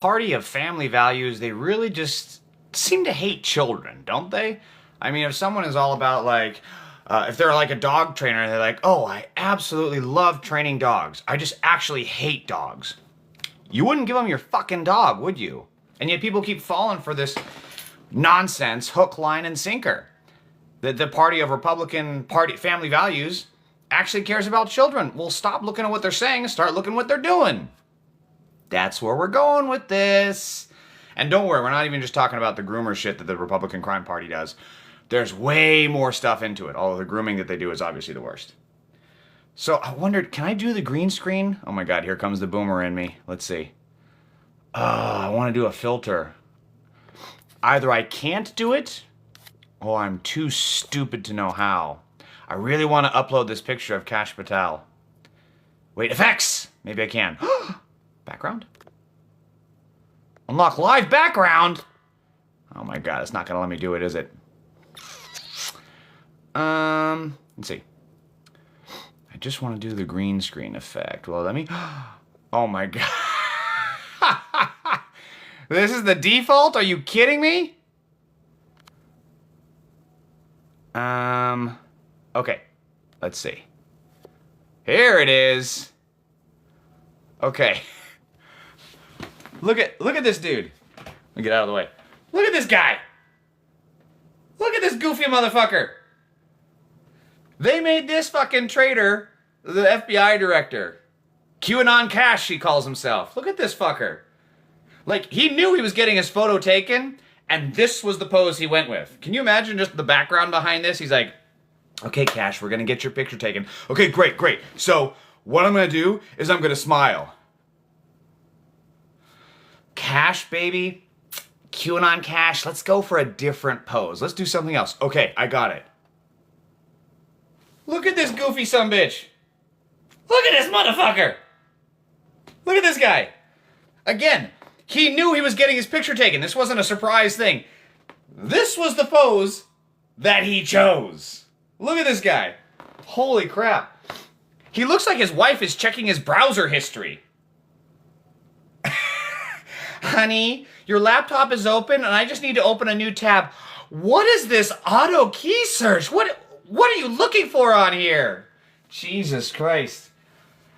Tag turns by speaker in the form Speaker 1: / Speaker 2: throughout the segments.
Speaker 1: party of family values, they really just seem to hate children, don't they? I mean, if someone is all about like, if they're like a dog trainer, they're like, oh, I absolutely love training dogs. I just actually hate dogs. You wouldn't give them your fucking dog, would you? And yet people keep falling for this nonsense, hook, line, and sinker. The party of Republican Party family values actually cares about children. Well, stop looking at what they're saying and start looking at what they're doing. That's where we're going with this. And don't worry, we're not even just talking about the groomer shit that the Republican Crime Party does. There's way more stuff into it, although the grooming that they do is obviously the worst. So I wondered, can I do the green screen? Oh my God, here comes the boomer in me. Let's see. I want to do a filter. Either I can't do it, or I'm too stupid to know how. I really want to upload this picture of Kash Patel. Wait, effects! Maybe I can. Background? Unlock live background! Oh my God, it's not going to let me do it, is it? Let's see. I just want to do the green screen effect. Well, let me... Oh my God. This is the default? Are you kidding me? Okay. Let's see. Here it is. Okay. Look at this dude. Let me get out of the way. Look at this guy. Look at this goofy motherfucker. They made this fucking traitor the FBI director. QAnon Cash, he calls himself. Look at this fucker. Like, he knew he was getting his photo taken, and this was the pose he went with. Can you imagine just the background behind this? He's like, okay, Cash, we're gonna get your picture taken. Okay, great. So, what I'm gonna do is I'm gonna smile. Cash, baby. QAnon Cash, let's go for a different pose. Let's do something else. Okay, I got it. Look at this goofy sumbitch. Look at this motherfucker. Look at this guy. Again, he knew he was getting his picture taken. This wasn't a surprise thing. This was the pose that he chose. Look at this guy. Holy crap. He looks like his wife is checking his browser history. Honey, your laptop is open and I just need to open a new tab. What is this auto key search? What are you looking for on here? Jesus Christ.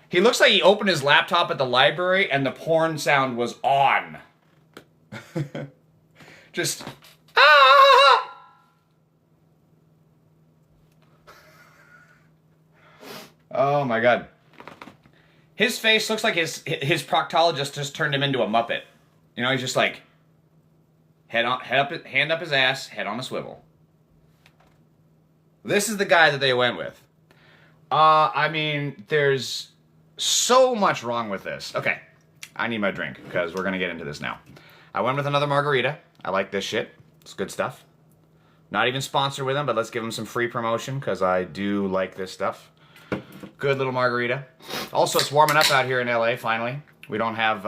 Speaker 1: He looks like he opened his laptop at the library and the porn sound was on. Just, ah! Oh my God. His face looks like his proctologist just turned him into a Muppet. You know, he's just like, hand up his ass, head on a swivel. This is the guy that they went with. I mean, there's so much wrong with this. Okay, I need my drink because we're gonna get into this now. I went with another margarita. I like this shit. It's good stuff. Not even sponsored with them, but let's give them some free promotion because I do like this stuff. Good little margarita. Also, it's warming up out here in LA, finally. We don't have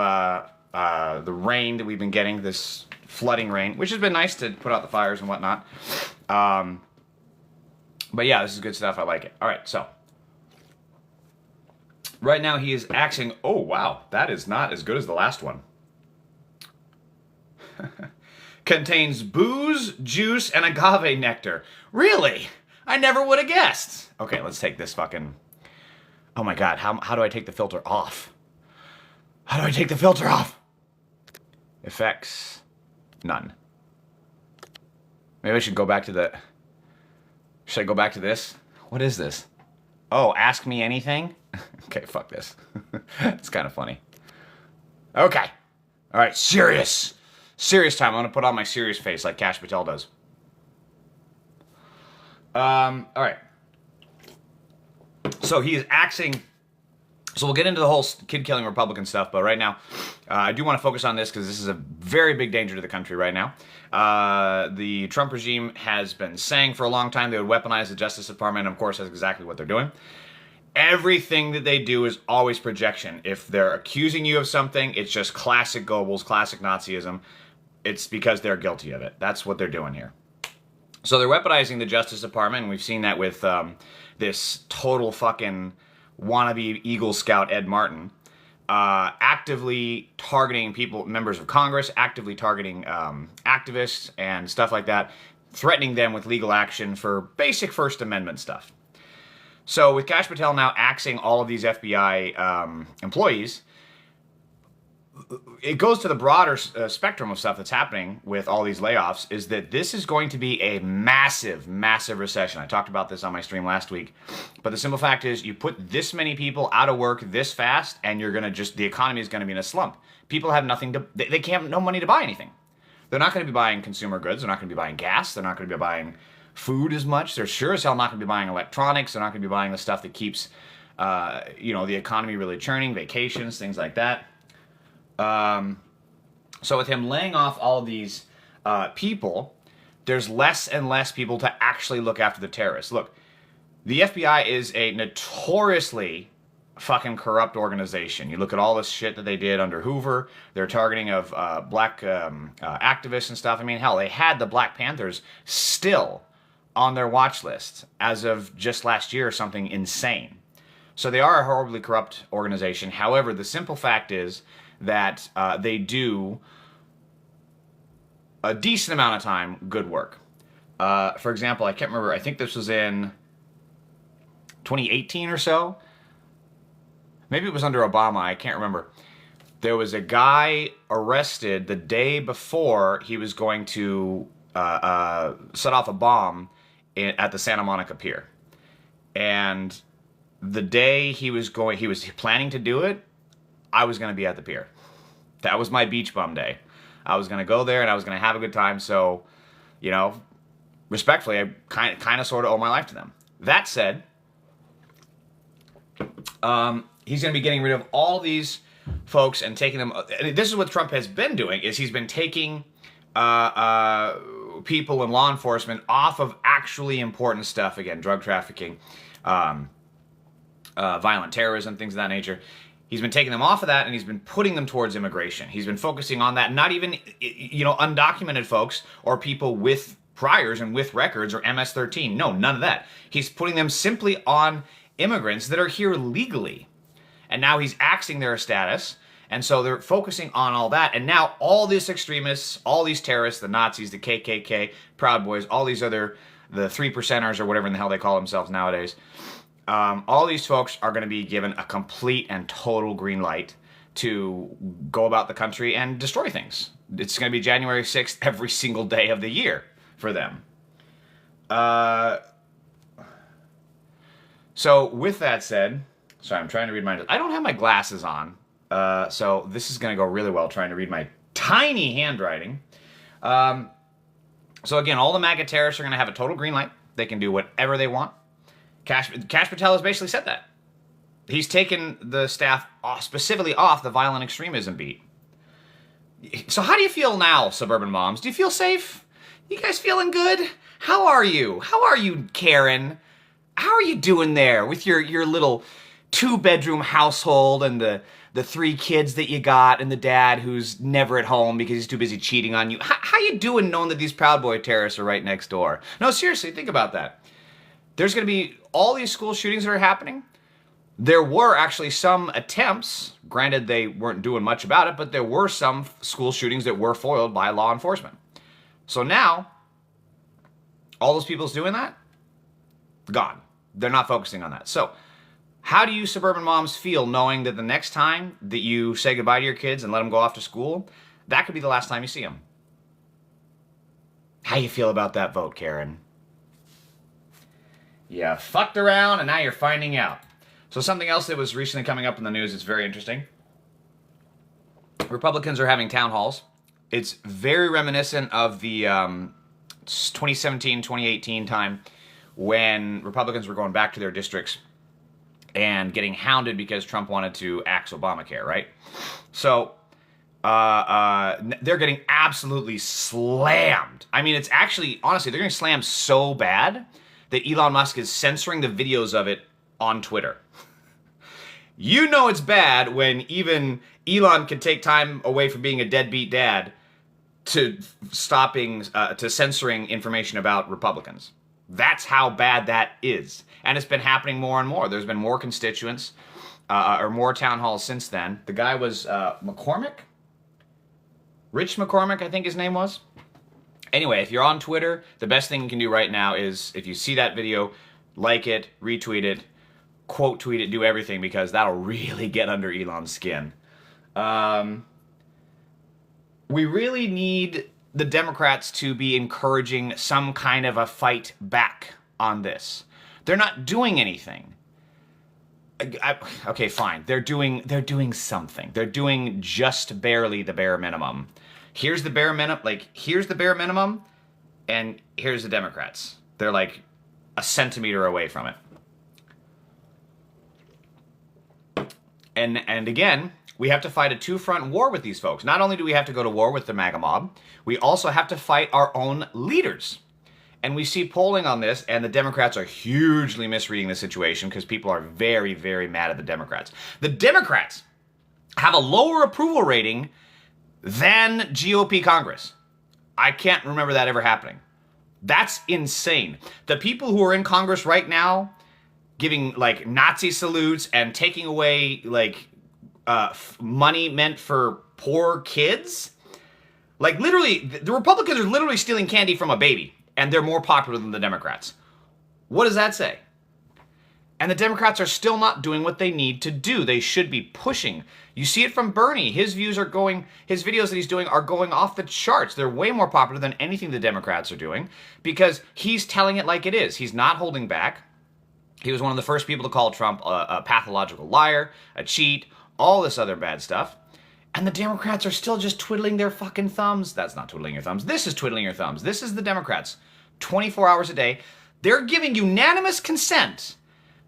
Speaker 1: the rain that we've been getting, this flooding rain, which has been nice to put out the fires and whatnot. But yeah, this is good stuff. I like it. All right, so. Right now he is axing... Oh, wow. That is not as good as the last one. Contains booze, juice, and agave nectar. Really? I never would have guessed. Okay, let's take this fucking... Oh my God, how do I take the filter off? How do I take the filter off? Effects. None. Maybe I should go back to the... Should I go back to this? What is this? Oh, ask me anything? Okay, fuck this. It's kind of funny. Okay. All right, serious. Serious time. I'm going to put on my serious face like Kash Patel does. All right. So he is axing... So we'll get into the whole kid-killing Republican stuff, but right now, I do want to focus on this because this is a very big danger to the country right now. The Trump regime has been saying for a long time they would weaponize the Justice Department, and of course that's exactly what they're doing. Everything that they do is always projection. If they're accusing you of something, it's just classic Goebbels, classic Nazism. It's because they're guilty of it. That's what they're doing here. So they're weaponizing the Justice Department, and we've seen that with this total fucking... wannabe Eagle Scout Ed Martin. actively targeting people, members of Congress, actively targeting activists and stuff like that, threatening them with legal action for basic First Amendment stuff. So with Kash Patel now axing all of these FBI employees, it goes to the broader spectrum of stuff that's happening with all these layoffs, is that this is going to be a massive, massive recession. I talked about this on my stream last week. But the simple fact is, you put this many people out of work this fast, and you're going to the economy is going to be in a slump. People have nothing to, they can't have no money to buy anything. They're not going to be buying consumer goods. They're not going to be buying gas. They're not going to be buying food as much. They're sure as hell not going to be buying electronics. They're not going to be buying the stuff that keeps, the economy really churning, vacations, things like that. So with him laying off all of these people, there's less and less people to actually look after the terrorists. Look, the FBI is a notoriously fucking corrupt organization. You look at all this shit that they did under Hoover, their targeting of black activists and stuff. I mean, hell, they had the Black Panthers still on their watch list as of just last year or something insane. So they are a horribly corrupt organization. However, the simple fact is that they do a decent amount of time good work. For example, I can't remember, I think this was in 2018 or so. Maybe it was under Obama, I can't remember. There was a guy arrested the day before he was going to set off a bomb at the Santa Monica Pier. And the day he was planning to do it, I was going to be at the pier. That was my beach bum day. I was going to go there and I was going to have a good time. So, respectfully, I kind of sort of owe my life to them. That said, he's going to be getting rid of all these folks and taking them. And this is what Trump has been doing: is he's been taking people in law enforcement off of actually important stuff. Again, drug trafficking, violent terrorism, things of that nature. He's been taking them off of that, and he's been putting them towards immigration. He's been focusing on that. Not even, undocumented folks or people with priors and with records or MS-13. No, none of that. He's putting them simply on immigrants that are here legally. And now he's axing their status. And so they're focusing on all that. And now all these extremists, all these terrorists, the Nazis, the KKK, Proud Boys, all these other, the 3%ers or whatever in the hell they call themselves nowadays, all these folks are going to be given a complete and total green light to go about the country and destroy things. It's going to be January 6th every single day of the year for them. So with that said, sorry, I'm trying to read I don't have my glasses on, so this is going to go really well trying to read my tiny handwriting. So again, all the MAGA terrorists are going to have a total green light. They can do whatever they want. Kash Patel has basically said that. He's taken the staff specifically off the violent extremism beat. So how do you feel now, suburban moms? Do you feel safe? You guys feeling good? How are you? How are you, Karen? How are you doing there with your little 2-bedroom household and the 3 kids that you got and the dad who's never at home because he's too busy cheating on you? How you doing knowing that these Proud Boy terrorists are right next door? No, seriously, think about that. There's going to be all these school shootings that are happening. There were actually some attempts, granted they weren't doing much about it, but there were some school shootings that were foiled by law enforcement. So now, all those people's doing that, gone. They're not focusing on that. So, how do you suburban moms feel knowing that the next time that you say goodbye to your kids and let them go off to school, that could be the last time you see them? How you feel about that vote, Karen? Yeah, fucked around and now you're finding out. So something else that was recently coming up in the news that's very interesting. Republicans are having town halls. It's very reminiscent of the 2017, 2018 time when Republicans were going back to their districts and getting hounded because Trump wanted to axe Obamacare, right? So they're getting absolutely slammed. I mean, it's actually, honestly, they're getting slammed so bad that Elon Musk is censoring the videos of it on Twitter. You know it's bad when even Elon can take time away from being a deadbeat dad to censoring information about Republicans. That's how bad that is. And it's been happening more and more. There's been more constituents or more town halls since then. The guy was McCormick? Rich McCormick, I think his name was. Anyway, if you're on Twitter, the best thing you can do right now is, if you see that video, like it, retweet it, quote tweet it, do everything, because that'll really get under Elon's skin. We really need the Democrats to be encouraging some kind of a fight back on this. They're not doing anything. Okay, fine. They're doing something. They're doing just barely the bare minimum. Here's the bare minimum. Here's the bare minimum, and here's the Democrats. They're like a centimeter away from it. And again, we have to fight a two-front war with these folks. Not only do we have to go to war with the MAGA mob, we also have to fight our own leaders. And we see polling on this, and the Democrats are hugely misreading the situation because people are very, very mad at the Democrats. The Democrats have a lower approval rating than GOP Congress. I can't remember that ever happening. That's insane. The people who are in Congress right now giving like Nazi salutes and taking away like money meant for poor kids, like literally, the Republicans are literally stealing candy from a baby. And they're more popular than the Democrats. What does that say? And the Democrats are still not doing what they need to do. They should be pushing. You see it from Bernie. His videos that he's doing are going off the charts. They're way more popular than anything the Democrats are doing because he's telling it like it is. He's not holding back. He was one of the first people to call Trump a pathological liar, a cheat, all this other bad stuff. And the Democrats are still just twiddling their fucking thumbs. That's not twiddling your thumbs. This is twiddling your thumbs. This is the Democrats. 24 hours a day. They're giving unanimous consent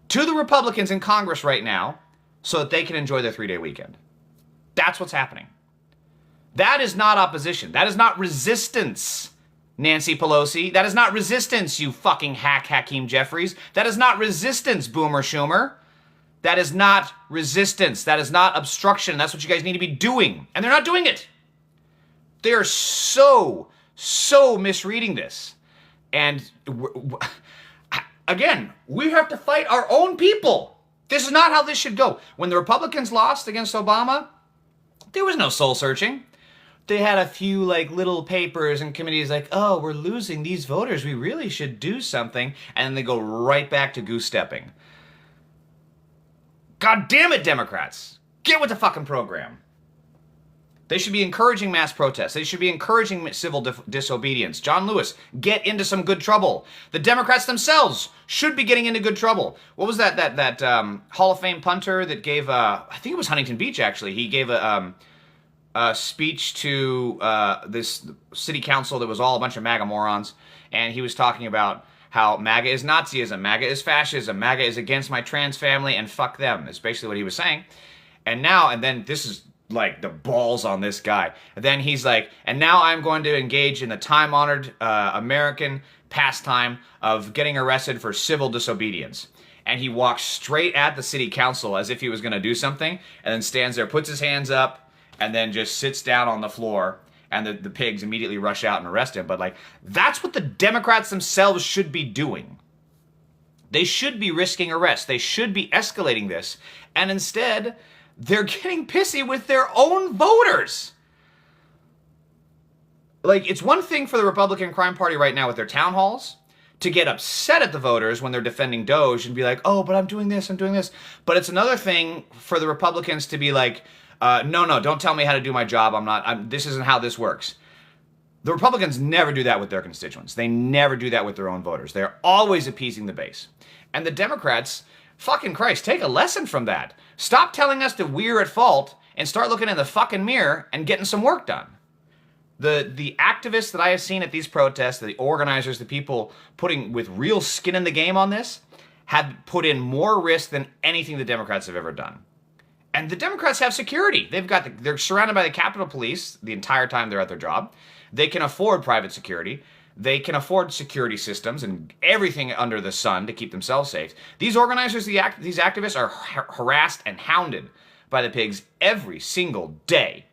Speaker 1: to the Republicans in Congress right now so that they can enjoy their 3-day weekend. That's what's happening. That is not opposition. That is not resistance, Nancy Pelosi. That is not resistance, you fucking hack Hakeem Jeffries. That is not resistance, Boomer Schumer. That is not resistance. That is not obstruction. That's what you guys need to be doing. And they're not doing it. They are so misreading this. And again, we have to fight our own people. This is not how this should go. When the Republicans lost against Obama, there was no soul searching. They had a few like little papers and committees like, oh, we're losing these voters. We really should do something. And then they go right back to goose stepping. God damn it, Democrats. Get with the fucking program. They should be encouraging mass protests. They should be encouraging civil disobedience. John Lewis, get into some good trouble. The Democrats themselves should be getting into good trouble. What was that Hall of Fame punter that gave, I think it was Huntington Beach, actually. He gave a speech to this city council that was all a bunch of MAGA morons. And he was talking about how MAGA is Nazism, MAGA is fascism, MAGA is against my trans family, and fuck them. Is basically what he was saying. And then this is like the balls on this guy. And then he's like, and now I'm going to engage in the time-honored American pastime of getting arrested for civil disobedience. And he walks straight at the city council as if he was going to do something, and then stands there, puts his hands up, and then just sits down on the floor. And the pigs immediately rush out and arrest him. But like, that's what the Democrats themselves should be doing. They should be risking arrest. They should be escalating this. And instead, they're getting pissy with their own voters. Like, it's one thing for the Republican Crime Party right now with their town halls to get upset at the voters when they're defending Doge and be like, oh, but I'm doing this. But it's another thing for the Republicans to be like, no, don't tell me how to do my job. This isn't how this works. The Republicans never do that with their constituents. They never do that with their own voters. They're always appeasing the base. And the Democrats, fucking Christ, take a lesson from that. Stop telling us that we're at fault and start looking in the fucking mirror and getting some work done. The activists that I have seen at these protests, the organizers, the people putting with real skin in the game on this, have put in more risk than anything the Democrats have ever done. And the Democrats have security. They're surrounded by the Capitol Police the entire time they're at their job. They can afford private security. They can afford security systems and everything under the sun to keep themselves safe. These organizers, these activists are harassed and hounded by the pigs every single day.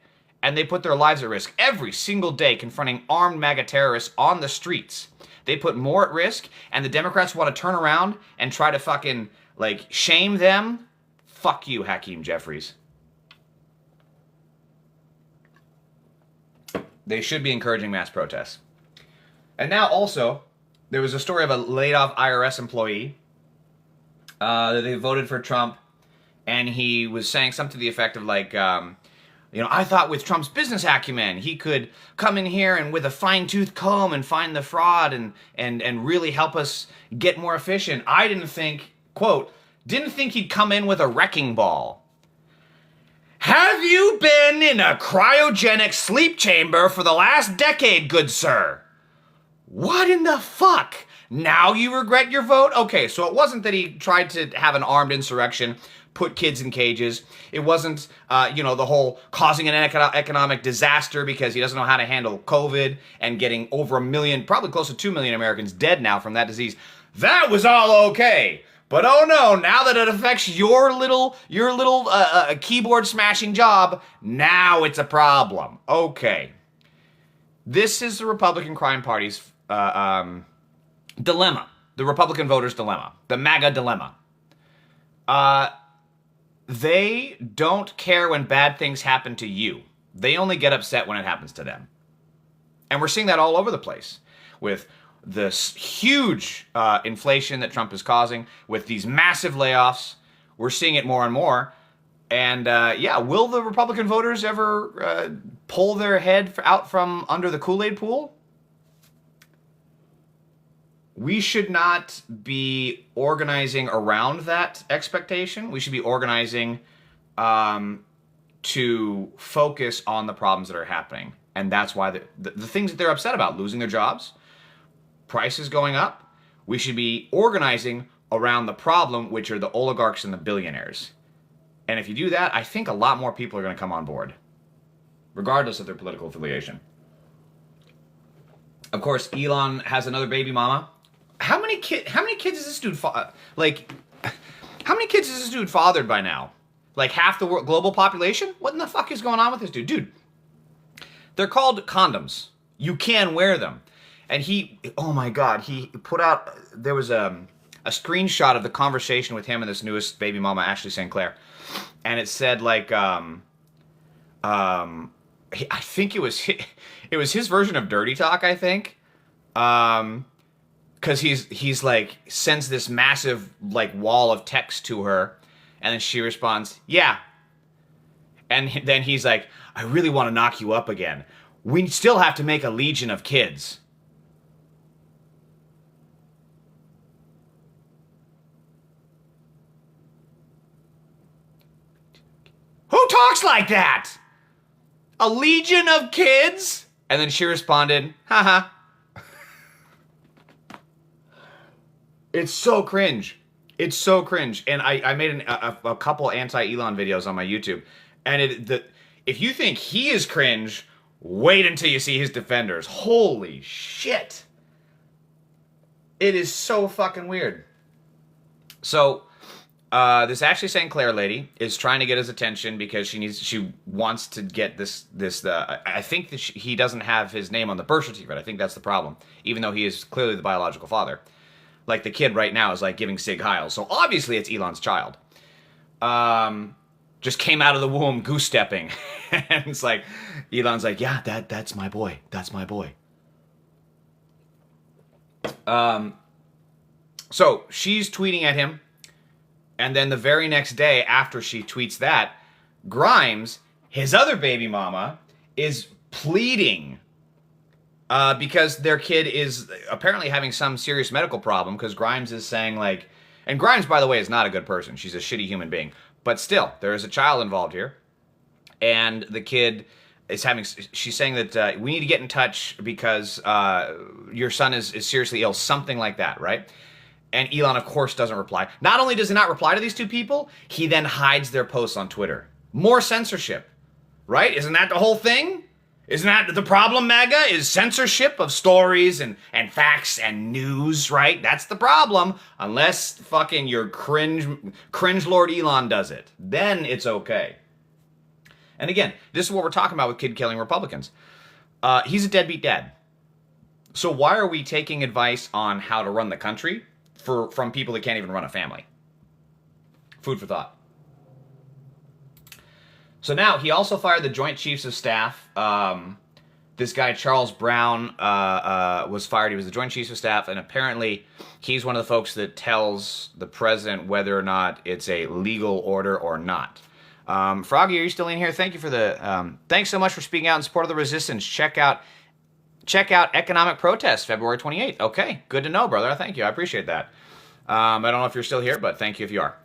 Speaker 1: And they put their lives at risk every single day confronting armed MAGA terrorists on the streets. They put more at risk, and the Democrats want to turn around and try to fucking, like, shame them. Fuck you, Hakeem Jeffries. They should be encouraging mass protests. And now also, there was a story of a laid-off IRS employee that they voted for Trump, and he was saying something to the effect of like, I thought with Trump's business acumen, he could come in here and with a fine-tooth comb and find the fraud and really help us get more efficient. I didn't think, quote, didn't think he'd come in with a wrecking ball. Have you been in a cryogenic sleep chamber for the last decade, good sir? What in the fuck? Now you regret your vote? Okay, so it wasn't that he tried to have an armed insurrection, put kids in cages. It wasn't, the whole causing an economic disaster because he doesn't know how to handle COVID and getting over 1 million, probably close to 2 million Americans dead now from that disease. That was all okay. But oh no, now that it affects your little keyboard smashing job, now it's a problem. Okay. This is the Republican crime party's dilemma. The Republican voters' dilemma. The MAGA dilemma. They don't care when bad things happen to you. They only get upset when it happens to them. And we're seeing that all over the place with this huge inflation that Trump is causing, with these massive layoffs. We're seeing it more and more. And will the Republican voters ever pull their head out from under the Kool-Aid pool? We should not be organizing around that expectation. We should be organizing to focus on the problems that are happening. And that's why the things that they're upset about, losing their jobs, prices going up, we should be organizing around the problem, which are the oligarchs and the billionaires. And if you do that, I think a lot more people are going to come on board, regardless of their political affiliation. Of course, Elon has another baby mama. How many kids is this dude how many kids is this dude fathered by now? Like half the global population? What in the fuck is going on with this dude? Dude, they're called condoms. You can wear them. And oh my God, he put out, there was a screenshot of the conversation with him and this newest baby mama, Ashley St. Clair. And it said like, I think it was his version of dirty talk, I think. Cause he's like, sends this massive like wall of text to her. And then she responds, yeah. And then he's like, I really want to knock you up again. We still have to make a legion of kids. Who talks like that? A legion of kids? And then she responded, haha. It's so cringe. It's so cringe. And I made a couple anti-Elon videos on my YouTube. And if you think he is cringe, wait until you see his defenders. Holy shit. It is so fucking weird. So, this Ashley St. Clair lady is trying to get his attention because she wants to get this I think that he doesn't have his name on the birth certificate. I think that's the problem. Even though he is clearly the biological father. Like the kid right now is like giving Sig Heil. So obviously it's Elon's child. Just came out of the womb goose stepping. And it's like, Elon's like, yeah, that's my boy. That's my boy. So she's tweeting at him. And then the very next day after she tweets that, Grimes, his other baby mama, is pleading because their kid is apparently having some serious medical problem, because Grimes is saying like, and Grimes, by the way, is not a good person. She's a shitty human being. But still, there is a child involved here. And the kid is she's saying that we need to get in touch because your son is seriously ill, something like that, right? And Elon, of course, doesn't reply. Not only does he not reply to these two people, he then hides their posts on Twitter. More censorship, right? Isn't that the whole thing? Isn't that the problem, MAGA? Is censorship of stories and facts and news, right? That's the problem. Unless fucking your cringe Lord Elon does it. Then it's okay. And again, this is what we're talking about with kid-killing Republicans. He's a deadbeat dad. So why are we taking advice on how to run the country from people that can't even run a family? Food for thought. So now he also fired the Joint Chiefs of Staff. This guy Charles Brown was fired. He was the Joint Chiefs of Staff, and apparently he's one of the folks that tells the president whether or not it's a legal order or not. Froggy, are you still in here? Thank you for the. Thanks so much for speaking out in support of the resistance. Check out Economic Protest, February 28th. Okay, good to know, brother. Thank you. I appreciate that. I don't know if you're still here, but thank you if you are.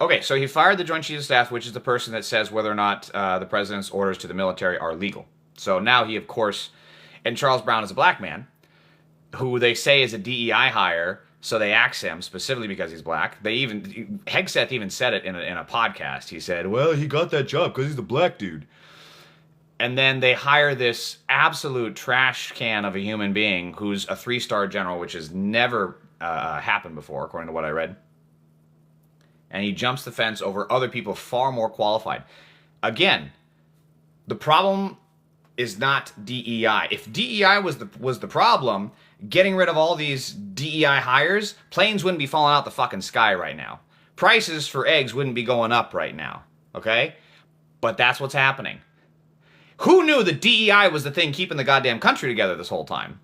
Speaker 1: Okay, so he fired the Joint Chiefs of Staff, which is the person that says whether or not the president's orders to the military are legal. So now he, of course, and Charles Brown is a black man, who they say is a DEI hire, so they axe him specifically because he's black. Hegseth even said it in a podcast. He said, well, he got that job because he's a black dude. And then they hire this absolute trash can of a human being who's a 3-star general, which has never happened before, according to what I read. And he jumps the fence over other people far more qualified. Again, the problem is not DEI. If DEI was the problem, getting rid of all these DEI hires, planes wouldn't be falling out the fucking sky right now. Prices for eggs wouldn't be going up right now, okay? But that's what's happening. Who knew that DEI was the thing keeping the goddamn country together this whole time?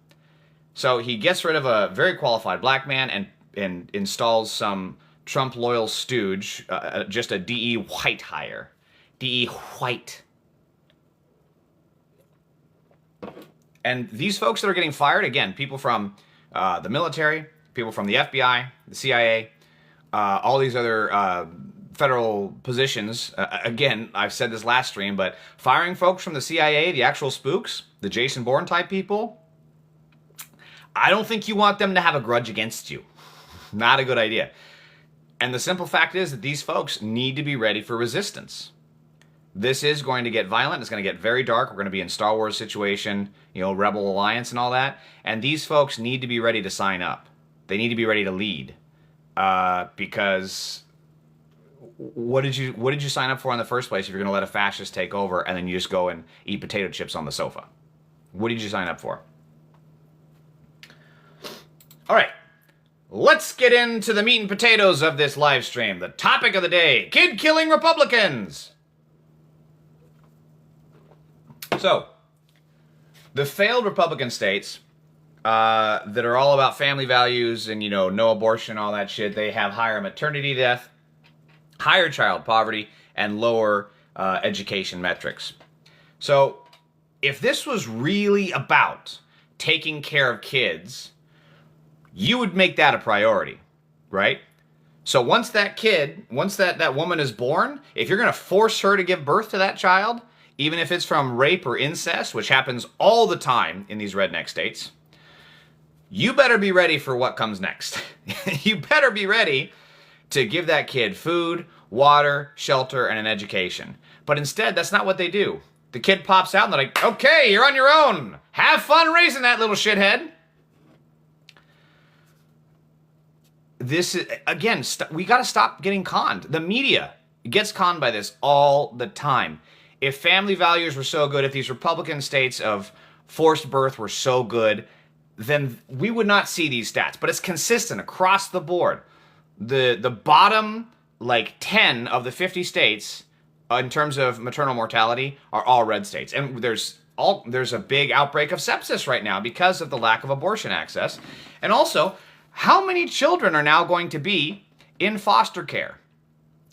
Speaker 1: So he gets rid of a very qualified black man and installs some Trump loyal stooge, just a DE white hire. DE white. And these folks that are getting fired, again, people from the military, people from the FBI, the CIA, all these other federal positions. Again, I've said this last stream, but firing folks from the CIA, the actual spooks, the Jason Bourne type people, I don't think you want them to have a grudge against you. Not a good idea. And the simple fact is that these folks need to be ready for resistance. This is going to get violent. It's going to get very dark. We're going to be in Star Wars situation, Rebel Alliance and all that. And these folks need to be ready to sign up. They need to be ready to lead. Because what did you sign up for in the first place if you're going to let a fascist take over and then you just go and eat potato chips on the sofa? What did you sign up for? All right. Let's get into the meat and potatoes of this live stream. The topic of the day, kid-killing Republicans. So, the failed Republican states that are all about family values and, no abortion, all that shit, they have higher maternity death, higher child poverty, and lower education metrics. So, if this was really about taking care of kids, you would make that a priority, right? So once that woman is born, if you're going to force her to give birth to that child, even if it's from rape or incest, which happens all the time in these redneck states, you better be ready for what comes next. You better be ready to give that kid food, water, shelter, and an education. But instead, that's not what they do. The kid pops out and they're like, okay, you're on your own. Have fun raising that little shithead. This is, again, we got to stop getting conned. The media gets conned by this all the time. If family values were so good, if these Republican states of forced birth were so good, then we would not see these stats. But it's consistent across the board. The bottom, 10 of the 50 states, in terms of maternal mortality, are all red states. And there's a big outbreak of sepsis right now because of the lack of abortion access. And also, how many children are now going to be in foster care?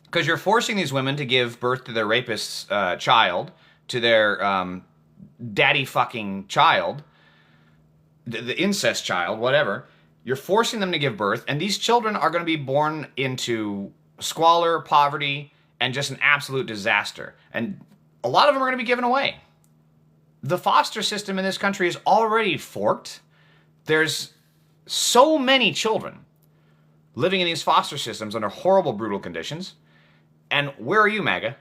Speaker 1: Because you're forcing these women to give birth to their rapist's child, to their daddy fucking child, the incest child, whatever. You're forcing them to give birth, and these children are going to be born into squalor, poverty, and just an absolute disaster. And a lot of them are going to be given away. The foster system in this country is already forked. There's so many children living in these foster systems under horrible, brutal conditions. And where are you, MAGA?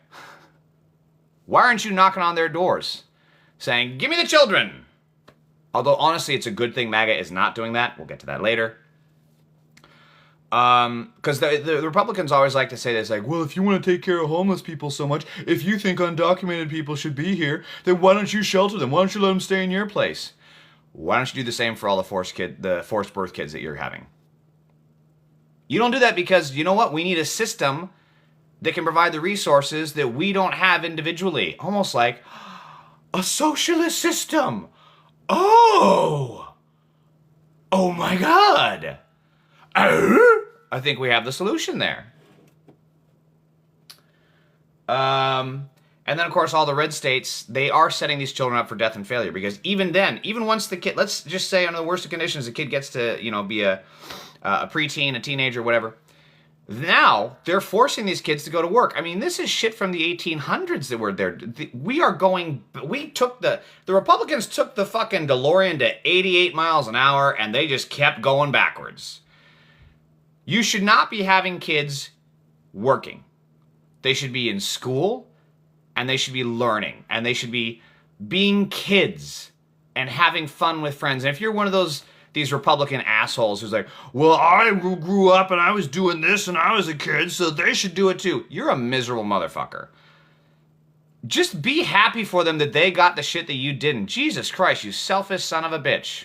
Speaker 1: Why aren't you knocking on their doors saying, give me the children? Although, honestly, it's a good thing MAGA is not doing that. We'll get to that later. Because the Republicans always like to say this, well, if you want to take care of homeless people so much, if you think undocumented people should be here, then why don't you shelter them? Why don't you let them stay in your place? Why don't you do the same for all the forced birth kids that you're having? You don't do that because, you know what? We need a system that can provide the resources that we don't have individually. Almost like a socialist system. Oh my God. I think we have the solution there. And then, of course, all the red states, they are setting these children up for death and failure, because even then, even once the kid, let's just say under the worst of conditions, the kid gets to, be a preteen, a teenager, whatever. Now, they're forcing these kids to go to work. I mean, this is shit from the 1800s that were there. The Republicans took the fucking DeLorean to 88 miles an hour, and they just kept going backwards. You should not be having kids working. They should be in school, and they should be learning, and they should be being kids and having fun with friends. And if you're one of these Republican assholes who's like, well, I grew up and I was doing this and I was a kid, so they should do it too. You're a miserable motherfucker. Just be happy for them that they got the shit that you didn't. Jesus Christ, you selfish son of a bitch.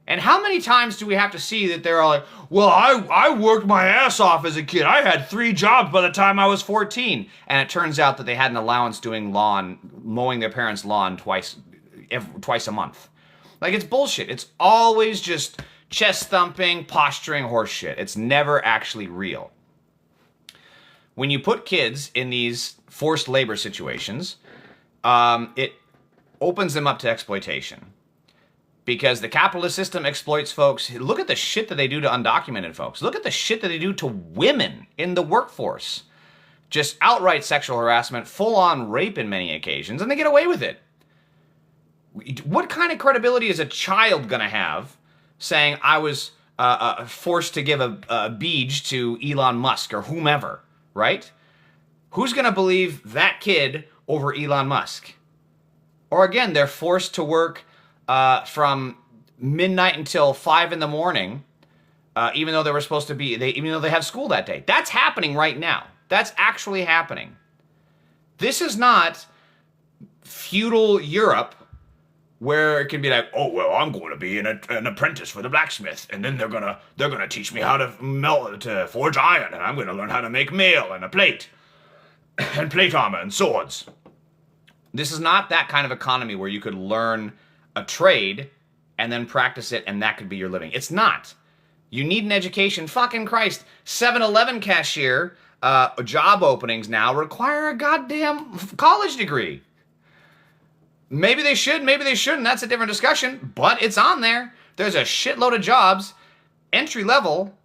Speaker 1: And how many times do we have to see that they're all like, well, I worked my ass off as a kid. I had 3 jobs by the time I was 14. And it turns out that they had an allowance doing mowing their parents' lawn twice a month. Like, it's bullshit. It's always just chest thumping, posturing horse shit. It's never actually real. When you put kids in these forced labor situations, it opens them up to exploitation. Because the capitalist system exploits folks. Look at the shit that they do to undocumented folks. Look at the shit that they do to women in the workforce. Just outright sexual harassment, full-on rape in many occasions, and they get away with it. What kind of credibility is a child going to have saying, I was forced to give a beach to Elon Musk or whomever, right? Who's going to believe that kid over Elon Musk? Or again, they're forced to work from midnight until 5 in the morning, even though they were supposed to be, even though they have school that day. That's happening right now. That's actually happening. This is not feudal Europe where it can be like, oh, well, I'm going to be an apprentice for the blacksmith, and then they're gonna teach me how to forge iron, and I'm going to learn how to make mail and a plate, and plate armor and swords. This is not that kind of economy where you could learn a trade and then practice it, and that could be your living. It's not. You need an education. Fucking Christ. 7-Eleven cashier job openings now require a goddamn college degree. Maybe they should, maybe they shouldn't. That's a different discussion, but it's on there. There's a shitload of jobs, entry level,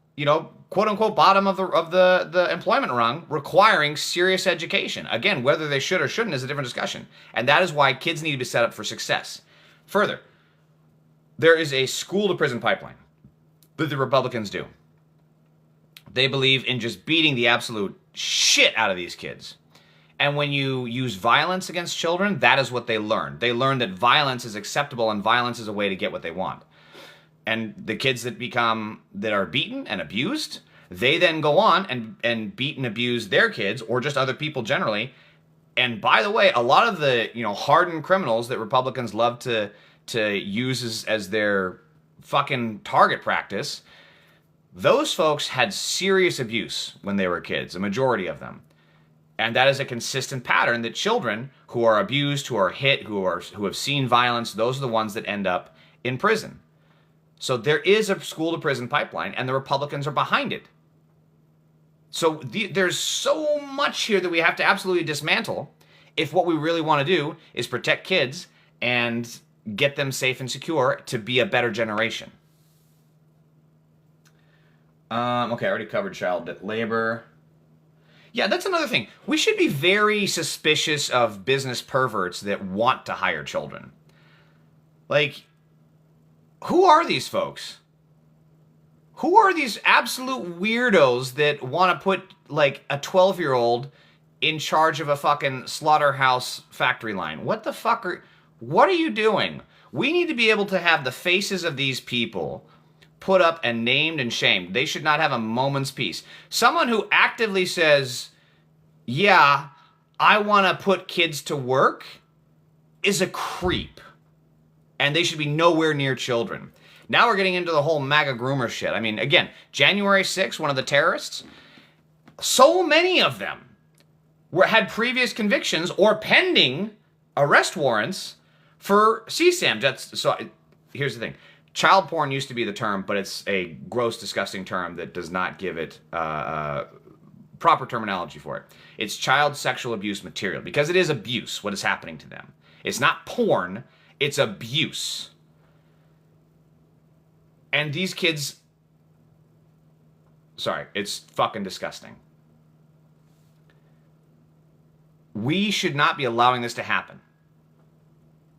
Speaker 1: quote unquote bottom of the employment rung, requiring serious education. Again, whether they should or shouldn't is a different discussion. And that is why kids need to be set up for success. Further, there is a school to prison pipeline that the Republicans do. They believe in just beating the absolute shit out of these kids. And when you use violence against children, that is what they learn. They learn that violence is acceptable and violence is a way to get what they want. And the kids that are beaten and abused, they then go on and beat and abuse their kids or just other people generally. And by the way, a lot of the hardened criminals that Republicans love to use as their fucking target practice, those folks had serious abuse when they were kids, a majority of them. And that is a consistent pattern that children who are abused, who are hit, who have seen violence, those are the ones that end up in prison. So there is a school to prison pipeline, and the Republicans are behind it. So there's so much here that we have to absolutely dismantle if what we really want to do is protect kids and get them safe and secure to be a better generation. Okay, I already covered child labor. Yeah, that's another thing. We should be very suspicious of business perverts that want to hire children. Like, who are these folks? Who are these absolute weirdos that want to put, like, a 12-year-old in charge of a fucking slaughterhouse factory line? What the fuck what are you doing? We need to be able to have the faces of these people put up and named and shamed. They should not have a moment's peace. Someone who actively says, yeah, I want to put kids to work is a creep. And they should be nowhere near children. Now we're getting into the whole MAGA groomer shit. I mean, again, January 6th, one of the terrorists, so many of them had previous convictions or pending arrest warrants for CSAM. So here's the thing. Child porn used to be the term, but it's a gross, disgusting term that does not give it proper terminology for it. It's child sexual abuse material, because it is abuse, what is happening to them. It's not porn, it's abuse. And these kids, sorry, it's fucking disgusting. We should not be allowing this to happen.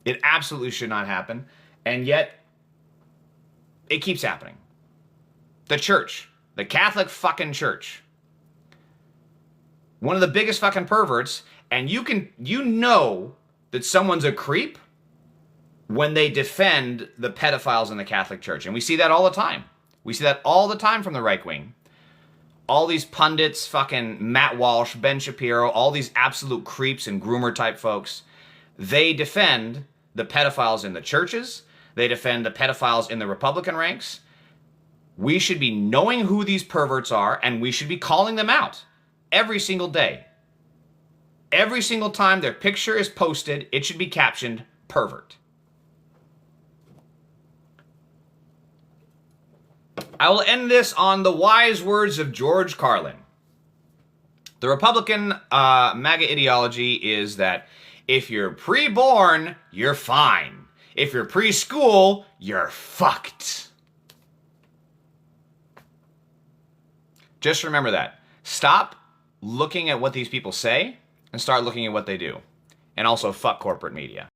Speaker 1: It absolutely should not happen. And yet, it keeps happening. The church, the Catholic fucking church, one of the biggest fucking perverts, and you know that someone's a creep when they defend the pedophiles in the Catholic Church. And we see that all the time. We see that all the time from the right wing. All these pundits, fucking Matt Walsh, Ben Shapiro, all these absolute creeps and groomer type folks, they defend the pedophiles in the churches. They defend the pedophiles in the Republican ranks. We should be knowing who these perverts are, and we should be calling them out every single day. Every single time their picture is posted, it should be captioned pervert. I will end this on the wise words of George Carlin. The Republican MAGA ideology is that if you're pre-born, you're fine. If you're preschool, you're fucked. Just remember that. Stop looking at what these people say and start looking at what they do. And also, fuck corporate media.